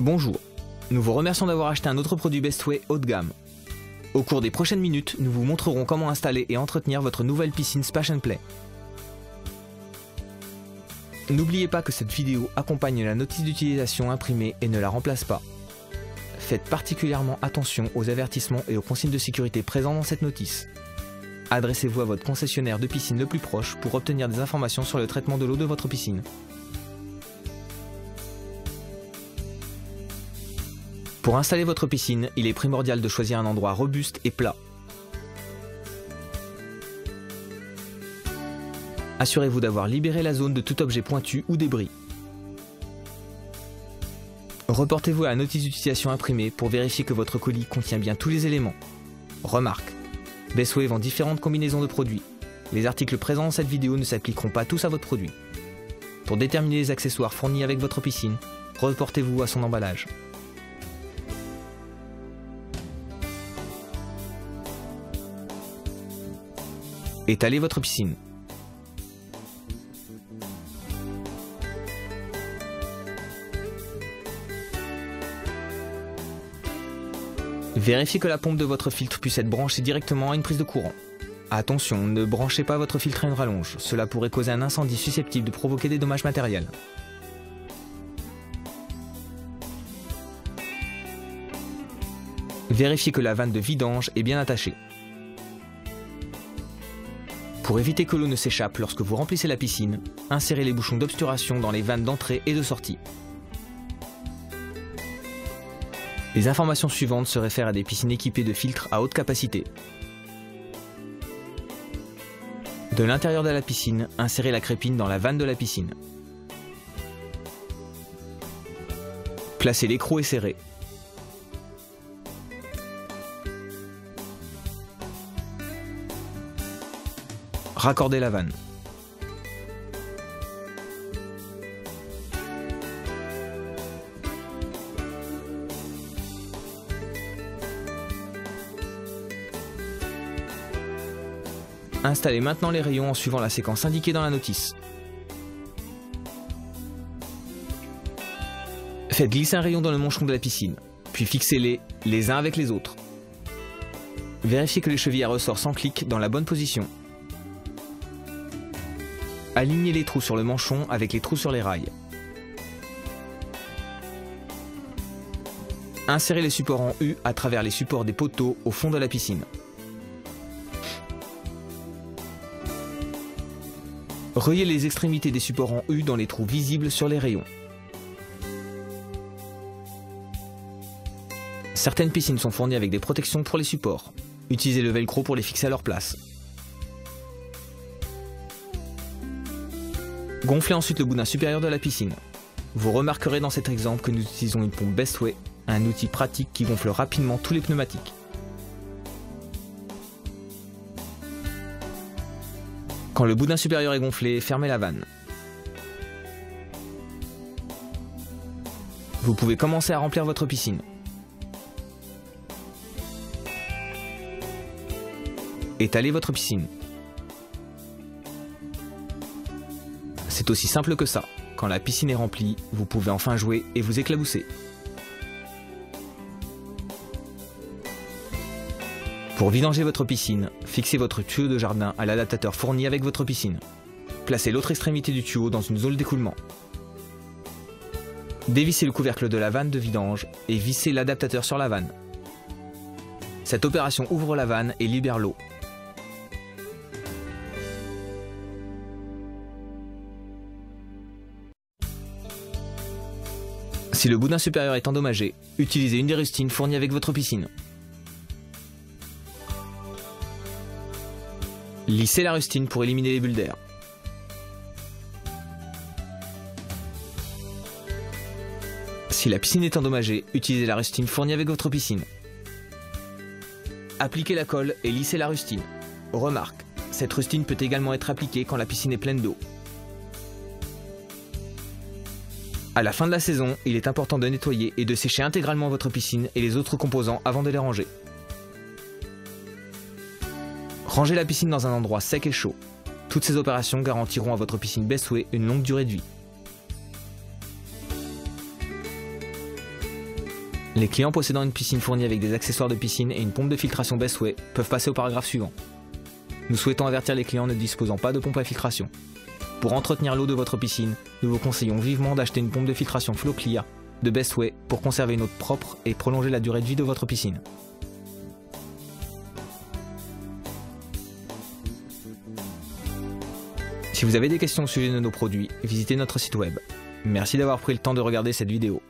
Bonjour, nous vous remercions d'avoir acheté un autre produit Bestway haut de gamme. Au cours des prochaines minutes, nous vous montrerons comment installer et entretenir votre nouvelle piscine Splash & Play. N'oubliez pas que cette vidéo accompagne la notice d'utilisation imprimée et ne la remplace pas. Faites particulièrement attention aux avertissements et aux consignes de sécurité présents dans cette notice. Adressez-vous à votre concessionnaire de piscine le plus proche pour obtenir des informations sur le traitement de l'eau de votre piscine. Pour installer votre piscine, il est primordial de choisir un endroit robuste et plat. Assurez-vous d'avoir libéré la zone de tout objet pointu ou débris. Reportez-vous à la notice d'utilisation imprimée pour vérifier que votre colis contient bien tous les éléments. Remarque, Bestway vend différentes combinaisons de produits. Les articles présents dans cette vidéo ne s'appliqueront pas tous à votre produit. Pour déterminer les accessoires fournis avec votre piscine, reportez-vous à son emballage. Étalez votre piscine. Vérifiez que la pompe de votre filtre puisse être branchée directement à une prise de courant. Attention, ne branchez pas votre filtre à une rallonge, cela pourrait causer un incendie susceptible de provoquer des dommages matériels. Vérifiez que la vanne de vidange est bien attachée. Pour éviter que l'eau ne s'échappe lorsque vous remplissez la piscine, insérez les bouchons d'obturation dans les vannes d'entrée et de sortie. Les informations suivantes se réfèrent à des piscines équipées de filtres à haute capacité. De l'intérieur de la piscine, insérez la crépine dans la vanne de la piscine. Placez l'écrou et serrez. Raccordez la vanne. Installez maintenant les rayons en suivant la séquence indiquée dans la notice. Faites glisser un rayon dans le manchon de la piscine, puis fixez-les les uns avec les autres. Vérifiez que les chevilles à ressort s'encliquent dans la bonne position. Alignez les trous sur le manchon avec les trous sur les rails. Insérez les supports en U à travers les supports des poteaux au fond de la piscine. Reliez les extrémités des supports en U dans les trous visibles sur les rayons. Certaines piscines sont fournies avec des protections pour les supports. Utilisez le velcro pour les fixer à leur place. Gonflez ensuite le boudin supérieur de la piscine. Vous remarquerez dans cet exemple que nous utilisons une pompe Bestway, un outil pratique qui gonfle rapidement tous les pneumatiques. Quand le boudin supérieur est gonflé, fermez la vanne. Vous pouvez commencer à remplir votre piscine. Étalez votre piscine. C'est aussi simple que ça. Quand la piscine est remplie, vous pouvez enfin jouer et vous éclabousser. Pour vidanger votre piscine, fixez votre tuyau de jardin à l'adaptateur fourni avec votre piscine. Placez l'autre extrémité du tuyau dans une zone d'écoulement. Dévissez le couvercle de la vanne de vidange et vissez l'adaptateur sur la vanne. Cette opération ouvre la vanne et libère l'eau. Si le boudin supérieur est endommagé, utilisez une des rustines fournies avec votre piscine. Lissez la rustine pour éliminer les bulles d'air. Si la piscine est endommagée, utilisez la rustine fournie avec votre piscine. Appliquez la colle et lissez la rustine. Remarque, cette rustine peut également être appliquée quand la piscine est pleine d'eau. À la fin de la saison, il est important de nettoyer et de sécher intégralement votre piscine et les autres composants avant de les ranger. Rangez la piscine dans un endroit sec et chaud. Toutes ces opérations garantiront à votre piscine Bestway une longue durée de vie. Les clients possédant une piscine fournie avec des accessoires de piscine et une pompe de filtration Bestway peuvent passer au paragraphe suivant. Nous souhaitons avertir les clients ne disposant pas de pompe à filtration. Pour entretenir l'eau de votre piscine, nous vous conseillons vivement d'acheter une pompe de filtration Flow Clear de Bestway pour conserver une eau propre et prolonger la durée de vie de votre piscine. Si vous avez des questions au sujet de nos produits, visitez notre site web. Merci d'avoir pris le temps de regarder cette vidéo.